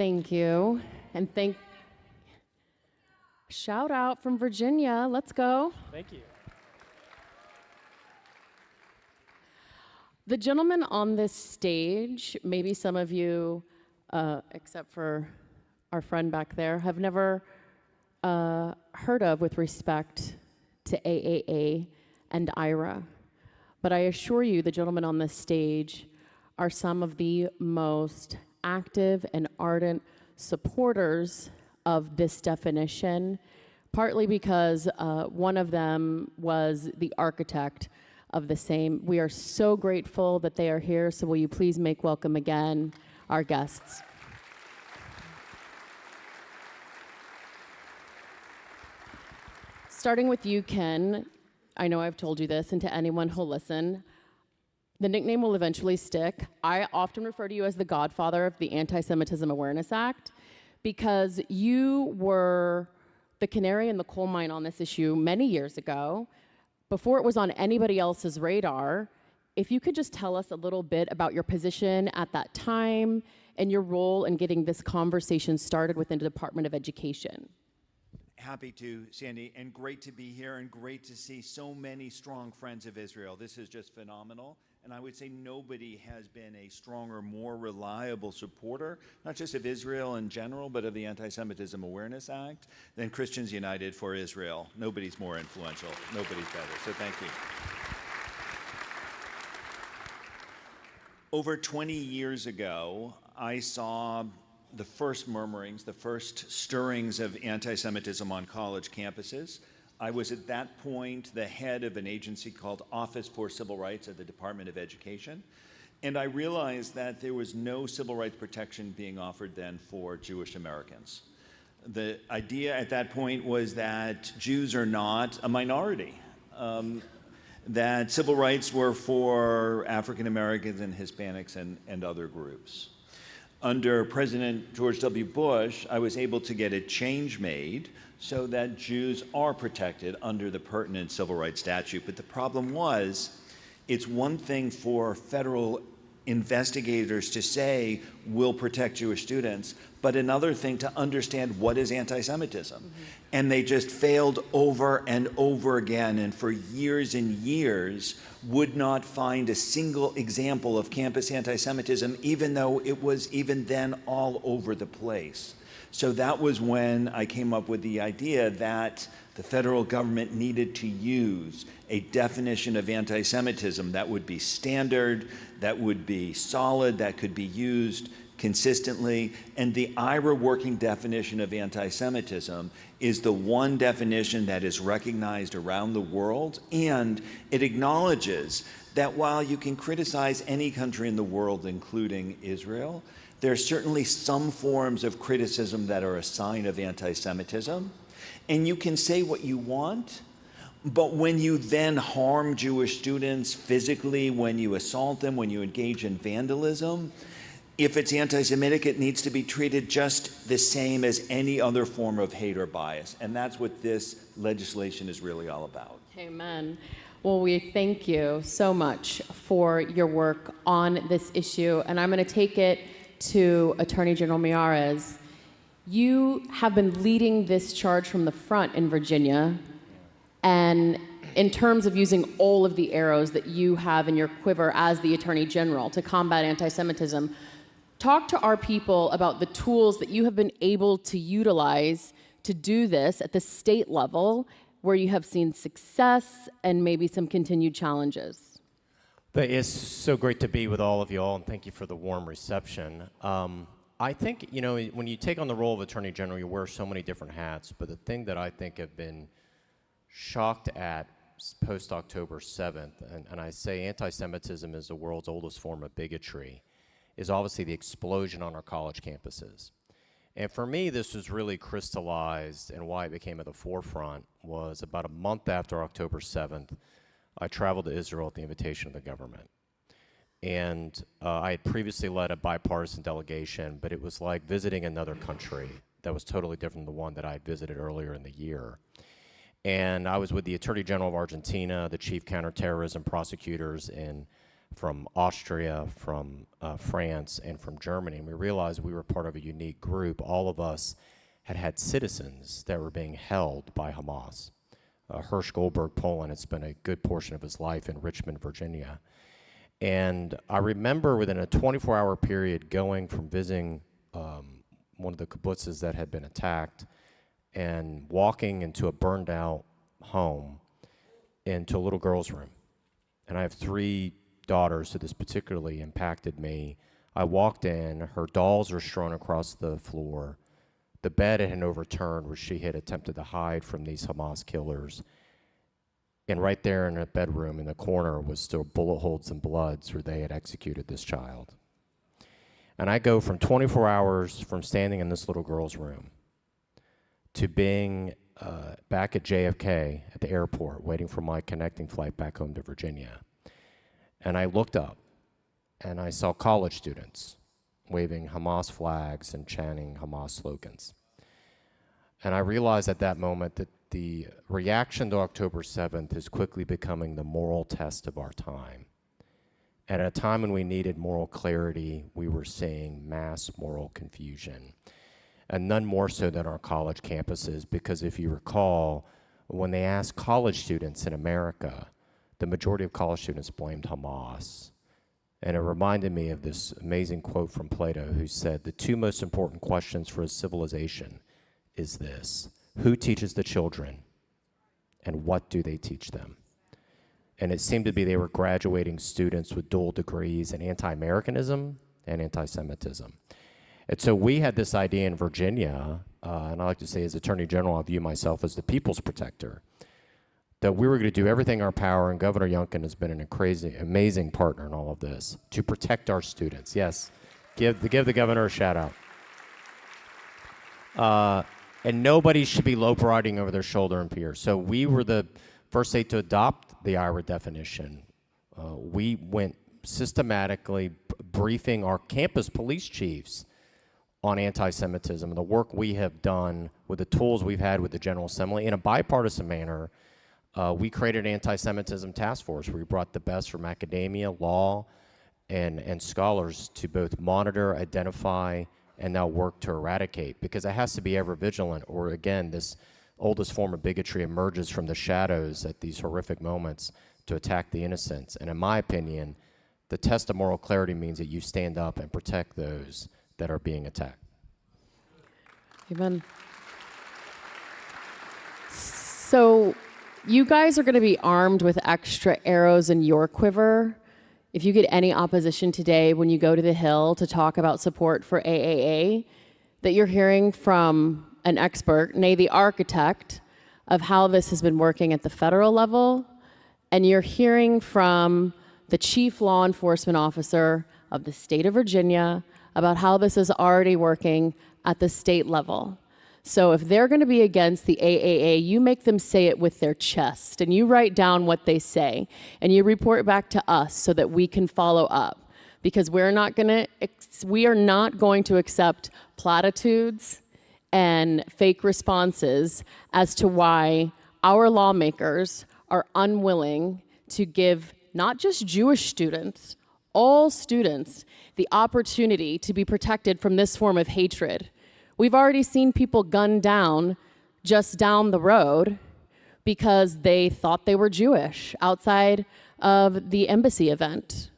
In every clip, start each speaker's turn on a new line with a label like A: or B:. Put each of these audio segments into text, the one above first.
A: Thank you. And shout out from Virginia. Let's go.
B: Thank you.
A: The gentleman on this stage, maybe some of you, except for our friend back there, have never heard of with respect to AAA and IRA. But I assure you, the gentlemen on this stage are some of the most active and ardent supporters of this definition, partly because one of them was the architect of the same. We are so grateful that they are here, so will you please make welcome again our guests. Starting with you, Ken, I know I've told you this, and to anyone who'll listen, the nickname will eventually stick. I often refer to you as the godfather of the Antisemitism Awareness Act because you were the canary in the coal mine on this issue many years ago, before it was on anybody else's radar. If you could just tell us a little bit about your position at that time and your role in getting this conversation started within the Department of Education.
C: Happy to, Sandy, and great to be here and great to see so many strong friends of Israel. This is just phenomenal. And I would say nobody has been a stronger, more reliable supporter, not just of Israel in general, but of the Anti-Semitism Awareness Act, than Christians United for Israel. Nobody's more influential. Nobody's better. So thank you. Over 20 years ago, I saw the first murmurings, the first stirrings of anti-Semitism on college campuses. I was at that point the head of an agency called Office for Civil Rights at the Department of Education. And I realized that there was no civil rights protection being offered then for Jewish Americans. The idea at that point was that Jews are not a minority, that civil rights were for African Americans and Hispanics and other groups. Under President George W. Bush, I was able to get a change made so that Jews are protected under the pertinent civil rights statute. But the problem was, it's one thing for federal investigators to say, we'll protect Jewish students, but another thing to understand what is anti-Semitism. Mm-hmm. And they just failed over and over again, and for years and years would not find a single example of campus anti-Semitism, even though it was even then all over the place. So that was when I came up with the idea that the federal government needed to use a definition of anti-Semitism that would be standard, that would be solid, that could be used consistently. And the IRA working definition of anti-Semitism is the one definition that is recognized around the world, and it acknowledges that while you can criticize any country in the world, including Israel, there are certainly some forms of criticism that are a sign of anti-Semitism. And you can say what you want, but when you then harm Jewish students physically, when you assault them, when you engage in vandalism, if it's anti-Semitic, it needs to be treated just the same as any other form of hate or bias. And that's what this legislation is really all about.
A: Amen. Well, we thank you so much for your work on this issue. And I'm going to take it to Attorney General Miyares. You have been leading this charge from the front in Virginia, and in terms of using all of the arrows that you have in your quiver as the Attorney General to combat anti-Semitism, talk to our people about the tools that you have been able to utilize to do this at the state level, where you have seen success and maybe some continued challenges.
B: It's so great to be with all of you all, and thank you for the warm reception. I think, you know, when you take on the role of Attorney General, you wear so many different hats, but the thing that I think I've been shocked at post-October 7th, and I say anti-Semitism is the world's oldest form of bigotry, is obviously the explosion on our college campuses. And for me, this was really crystallized, and why it became at the forefront was about a month after October 7th, I traveled to Israel at the invitation of the government. And I had previously led a bipartisan delegation, but it was like visiting another country that was totally different than the one that I had visited earlier in the year. And I was with the Attorney General of Argentina, the chief counterterrorism prosecutors in from Austria, from France, and from Germany. And we realized we were part of a unique group. All of us had citizens that were being held by Hamas. Hirsch Goldberg, Poland, had spent a good portion of his life in Richmond, Virginia. And I remember within a 24-hour period going from visiting one of the kibbutzes that had been attacked and walking into a burned out home into a little girl's room. And I have 3 daughters, so this particularly impacted me. I walked in, her dolls are strewn across the floor. The bed had been overturned where she had attempted to hide from these Hamas killers. And right there in a bedroom in the corner was still bullet holes and bloods where they had executed this child. And I go from 24 hours from standing in this little girl's room to being back at JFK at the airport waiting for my connecting flight back home to Virginia. And I looked up and I saw college students waving Hamas flags and chanting Hamas slogans. And I realized at that moment that the reaction to October 7th is quickly becoming the moral test of our time. And at a time when we needed moral clarity, we were seeing mass moral confusion. And none more so than our college campuses, because if you recall, when they asked college students in America, the majority of college students blamed Hamas. And it reminded me of this amazing quote from Plato, who said, the 2 most important questions for a civilization is this: who teaches the children, and what do they teach them? And it seemed to be they were graduating students with dual degrees in anti-Americanism and anti-Semitism. And so we had this idea in Virginia, and I like to say as Attorney General, I view myself as the people's protector, that we were going to do everything in our power, and Governor Youngkin has been an amazing partner in all of this, to protect our students. Yes, give the governor a shout out. And nobody should be lowriding over their shoulder in peers. So we were the first state to adopt the IRA definition. We went systematically briefing our campus police chiefs on anti-Semitism and the work we have done with the tools we've had with the General Assembly in a bipartisan manner. We created an anti-Semitism task force where we brought the best from academia, law, and scholars to both monitor, identify, and now work to eradicate, because it has to be ever vigilant, or again, this oldest form of bigotry emerges from the shadows at these horrific moments to attack the innocents. And in my opinion, the test of moral clarity means that you stand up and protect those that are being attacked.
A: Amen. So you guys are going to be armed with extra arrows in your quiver if you get any opposition today when you go to the Hill to talk about support for AAA, that you're hearing from an expert, nay, the architect of how this has been working at the federal level, and you're hearing from the chief law enforcement officer of the state of Virginia about how this is already working at the state level. So if they're going to be against the AAA, you make them say it with their chest, and you write down what they say, and you report back to us so that we can follow up, because we are not going to accept platitudes and fake responses as to why our lawmakers are unwilling to give not just Jewish students, all students, the opportunity to be protected from this form of hatred. We've already seen people gunned down just down the road because they thought they were Jewish outside of the embassy event.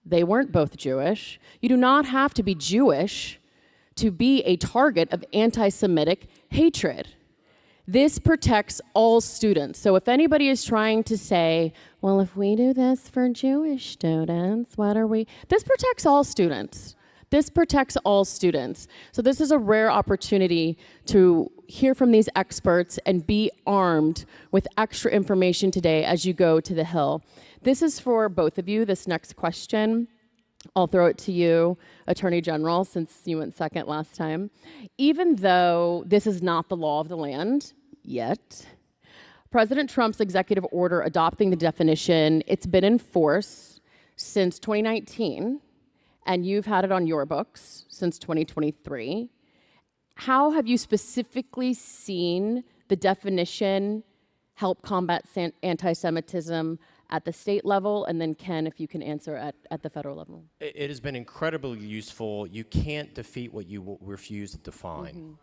A: They weren't both Jewish. You do not have to be Jewish to be a target of anti-Semitic hatred. This protects all students. So if anybody is trying to say, well, if we do this for Jewish students, what are we? This protects all students. This protects all students. So this is a rare opportunity to hear from these experts and be armed with extra information today as you go to the Hill. This is for both of you, this next question. I'll throw it to you, Attorney General, since you went second last time. Even though this is not the law of the land yet, President Trump's executive order adopting the definition, it's been in force since 2019, and you've had it on your books since 2023. How have you specifically seen the definition help combat anti-Semitism at the state level? And then Ken, if you can answer at the federal level.
B: It has been incredibly useful. You can't defeat what you refuse to define.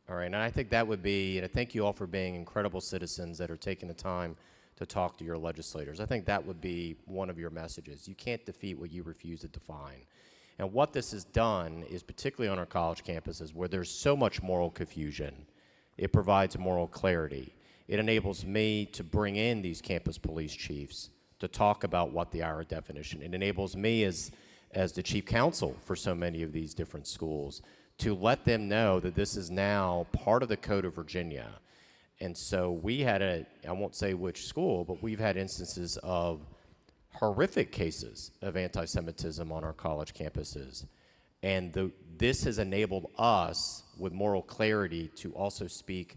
B: All right, and I think that would be, and I thank you all for being incredible citizens that are taking the time to talk to your legislators. I think that would be one of your messages. You can't defeat what you refuse to define. And what this has done is, particularly on our college campuses where there's so much moral confusion, it provides moral clarity. It enables me to bring in these campus police chiefs to talk about what the IRA definition. It enables me as the chief counsel for so many of these different schools to let them know that this is now part of the Code of Virginia. And so we had I won't say which school, but we've had instances of horrific cases of anti-Semitism on our college campuses. And this has enabled us, with moral clarity, to also speak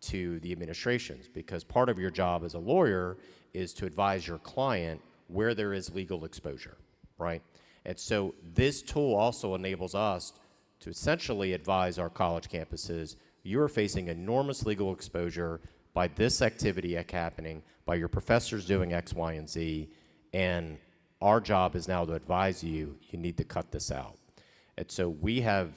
B: to the administrations, because part of your job as a lawyer is to advise your client where there is legal exposure, right? And so this tool also enables us to essentially advise our college campuses, you're facing enormous legal exposure by this activity happening, by your professors doing X, Y, and Z, and our job is now to advise you, you need to cut this out. And so we have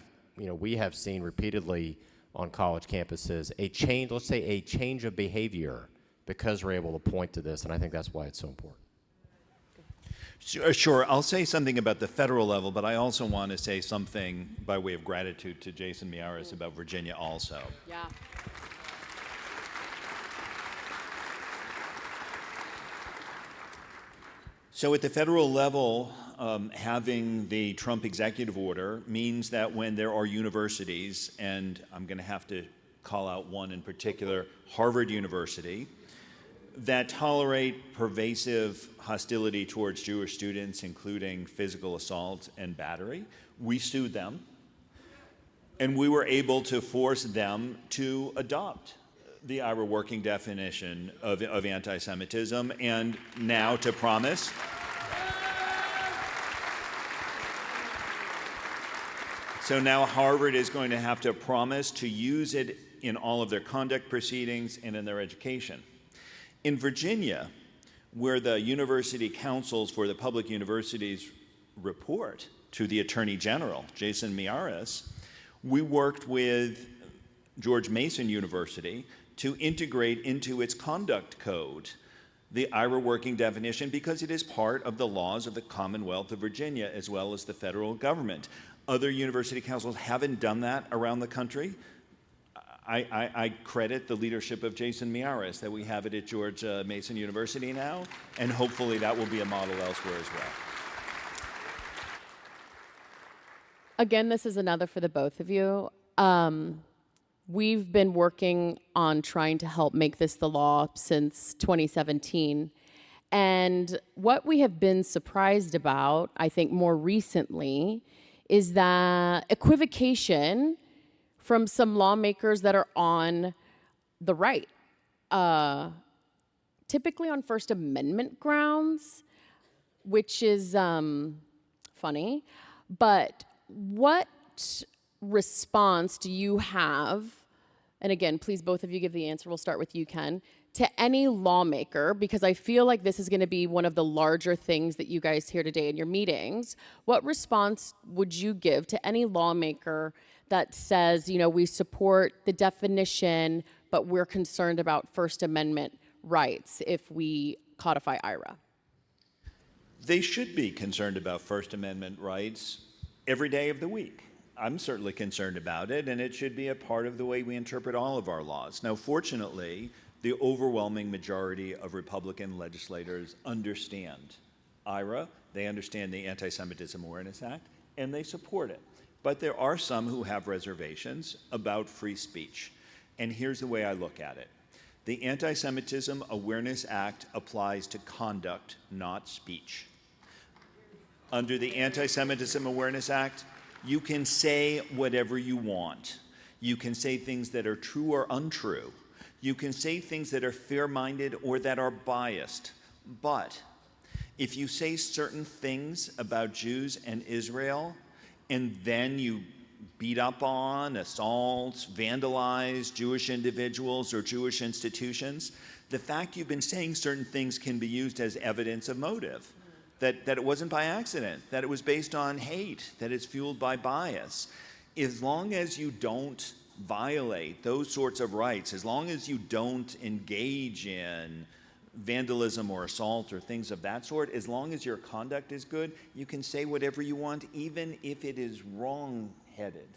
B: seen repeatedly on college campuses a change, let's say a change of behavior, because we're able to point to this, and I think that's why it's so important.
C: Sure, I'll say something about the federal level, but I also want to say something by way of gratitude to Jason Miyares about Virginia also.
A: Yeah.
C: So at the federal level, having the Trump executive order means that when there are universities, and I'm going to have to call out one in particular, Harvard University, that tolerate pervasive hostility towards Jewish students, including physical assault and battery, we sued them, and we were able to force them to adopt the IRA working definition of anti-Semitism, and now to promise so now Harvard is going to have to promise to use it in all of their conduct proceedings and in their education. In Virginia, where the university councils for the public universities report to the Attorney General, Jason Miyares, we worked with George Mason University to integrate into its conduct code the IRA working definition, because it is part of the laws of the Commonwealth of Virginia as well as the federal government. Other university councils haven't done that around the country. I credit the leadership of Jason Miyares that we have it at George Mason University now, and hopefully that will be a model elsewhere as well.
A: Again, this is another for the both of you. We've been working on trying to help make this the law since 2017. And what we have been surprised about, I think more recently, is that equivocation from some lawmakers that are on the right, typically on First Amendment grounds, which is funny. But what response do you have, and again, please both of you give the answer, we'll start with you, Ken, to any lawmaker, because I feel like this is going to be one of the larger things that you guys hear today in your meetings. What response would you give to any lawmaker that says, you know, we support the definition, but we're concerned about First Amendment rights if we codify IRA?
C: They should be concerned about First Amendment rights every day of the week. I'm certainly concerned about it, and it should be a part of the way we interpret all of our laws. Now, fortunately, the overwhelming majority of Republican legislators understand IRA, they understand the Anti-Semitism Awareness Act, and they support it. But there are some who have reservations about free speech. And here's the way I look at it. The Anti-Semitism Awareness Act applies to conduct, not speech. Under the Anti-Semitism Awareness Act, you can say whatever you want. You can say things that are true or untrue. You can say things that are fair-minded or that are biased. But if you say certain things about Jews and Israel, and then you beat up on, assault, vandalize Jewish individuals or Jewish institutions, the fact you've been saying certain things can be used as evidence of motive, that it wasn't by accident, that it was based on hate, that it's fueled by bias. As long as you don't violate those sorts of rights, as long as you don't engage in vandalism or assault or things of that sort, as long as your conduct is good, you can say whatever you want, even if it is wrong-headed.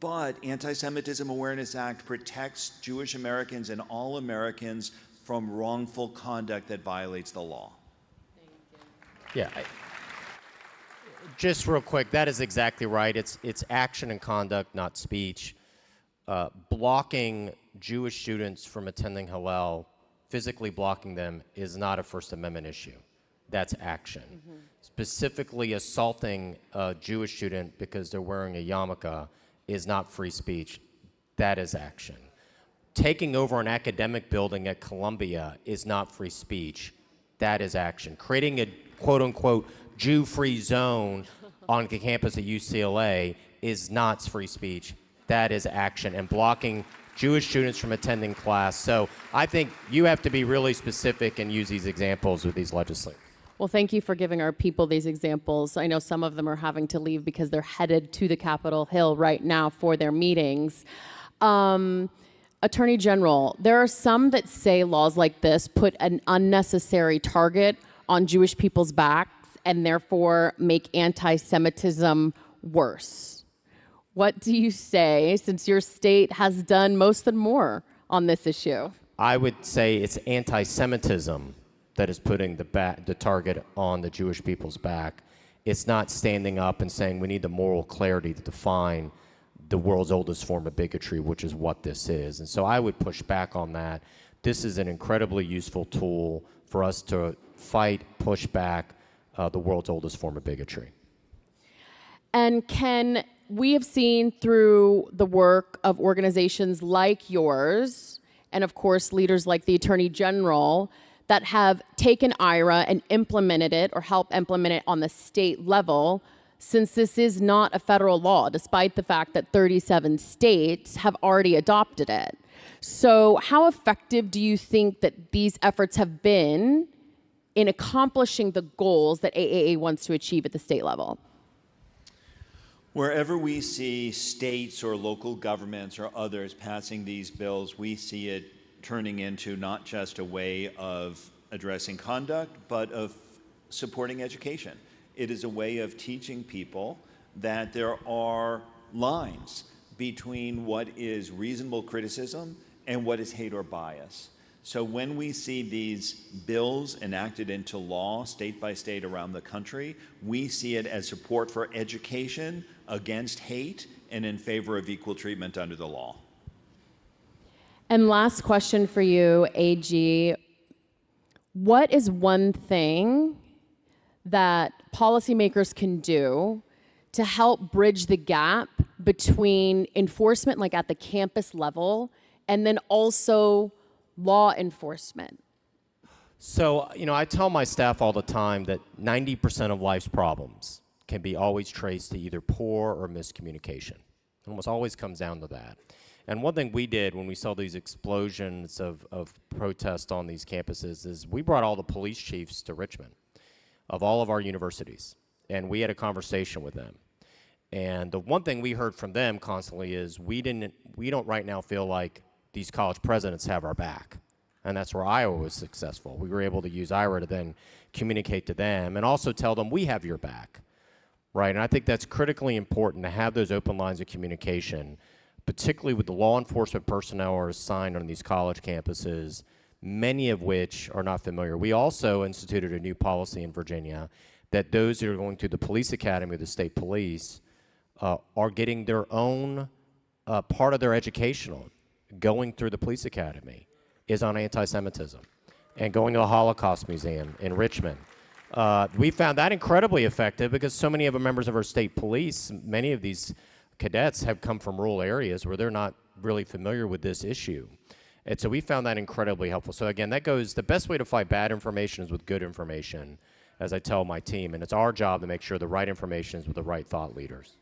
C: But Anti-Semitism Awareness Act protects Jewish Americans and all Americans from wrongful conduct that violates the law.
B: Yeah. Just real quick, that is exactly right. It's action and conduct, not speech. Blocking Jewish students from attending Hillel, physically blocking them, is not a First Amendment issue. That's action. Specifically assaulting a Jewish student because they're wearing a yarmulke is not free speech. That is action. Taking over an academic building at Columbia is not free speech. That is action. Creating a quote-unquote Jew-free zone on the campus at UCLA is not free speech. That is action. And blocking Jewish students from attending class. So I think you have to be really specific and use these examples with these legislators.
A: Well, thank you for giving our people these examples. I know some of them are having to leave because they're headed to the Capitol Hill right now for their meetings. Attorney General, there are some that say laws like this put an unnecessary target on Jewish people's backs and therefore make anti-Semitism worse. What do you say, since your state has done most and more on this issue?
B: I would say it's anti-Semitism that is putting the target on the Jewish people's back. It's not standing up and saying we need the moral clarity to define the world's oldest form of bigotry, which is what this is. And so I would push back on that. This is an incredibly useful tool for us to fight, push back the world's oldest form of bigotry.
A: And Ken, we have seen through the work of organizations like yours, and of course leaders like the Attorney General, that have taken IRA and implemented it or helped implement it on the state level, since this is not a federal law, despite the fact that 37 states have already adopted it. So how effective do you think that these efforts have been in accomplishing the goals that AAA wants to achieve at the state level?
C: Wherever we see states or local governments or others passing these bills, we see it turning into not just a way of addressing conduct, but of supporting education. It is a way of teaching people that there are lines between what is reasonable criticism and what is hate or bias. So when we see these bills enacted into law, state by state around the country, we see it as support for education against hate and in favor of equal treatment under the law.
A: And last question for you, AG. What is one thing that policymakers can do to help bridge the gap between enforcement, like at the campus level, and then also law enforcement?
B: So, I tell my staff all the time that 90% of life's problems can be always traced to either poor or miscommunication. It almost always comes down to that. And one thing we did when we saw these explosions of protest on these campuses is we brought all the police chiefs to Richmond of all of our universities, and we had a conversation with them. And the one thing we heard from them constantly is we don't right now feel like these college presidents have our back. And that's where Iowa was successful. We were able to use IRA to then communicate to them and also tell them we have your back, right? And I think that's critically important to have those open lines of communication, particularly with the law enforcement personnel who are assigned on these college campuses, many of which are not familiar. We also instituted a new policy in Virginia that those who are going to the police academy or the state police are getting their own part of their educational going through the police academy is on anti-Semitism and going to the Holocaust Museum in Richmond. We found that incredibly effective because so many of the members of our state police, many of these cadets have come from rural areas where they're not really familiar with this issue. And so we found that incredibly helpful. So again, that goes, the best way to fight bad information is with good information, as I tell my team, and it's our job to make sure the right information is with the right thought leaders.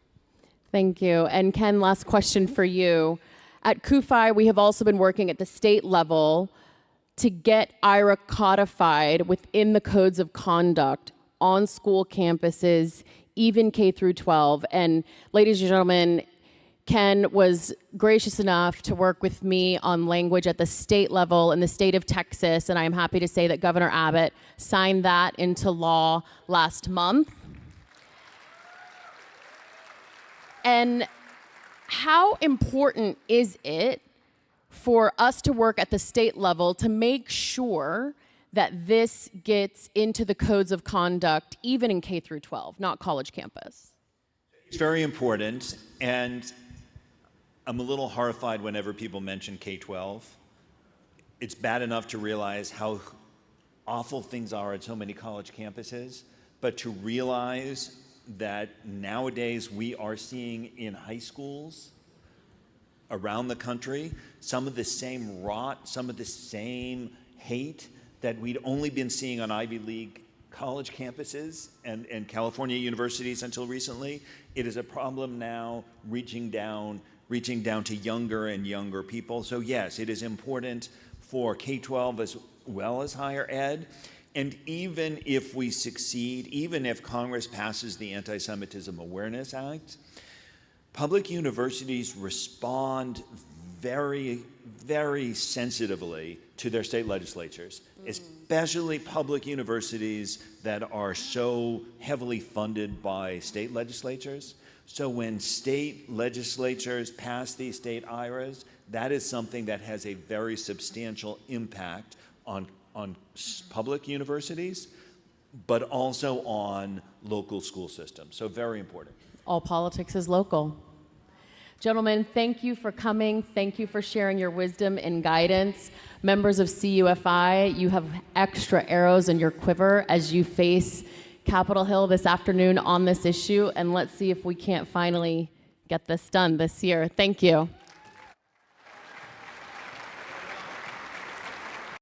A: Thank you. And Ken, last question for you. At CUFI, we have also been working at the state level to get IRA codified within the codes of conduct on school campuses, even K through 12. And ladies and gentlemen, Ken was gracious enough to work with me on language at the state level in the state of Texas, and I am happy to say that Governor Abbott signed that into law last month. And how important is it for us to work at the state level to make sure that this gets into the codes of conduct, even in K through 12, not college campus?
C: It's very important, and I'm a little horrified whenever people mention K-12. It's bad enough to realize how awful things are at so many college campuses, but to realize that nowadays we are seeing in high schools around the country some of the same rot, some of the same hate that we'd only been seeing on Ivy League college campuses and California universities until recently. It is a problem now reaching down to younger and younger people. So yes, it is important for K-12 as well as higher ed. And even if we succeed, even if Congress passes the Anti-Semitism Awareness Act, public universities respond very, very sensitively to their state legislatures, especially public universities that are so heavily funded by state legislatures. So when state legislatures pass these state IRAs, that is something that has a very substantial impact on public universities, but also on local school systems. So very important.
A: All politics is local. Gentlemen, thank you for coming. Thank you for sharing your wisdom and guidance. Members of CUFI, you have extra arrows in your quiver as you face Capitol Hill this afternoon on this issue, and let's see if we can't finally get this done this year. Thank you.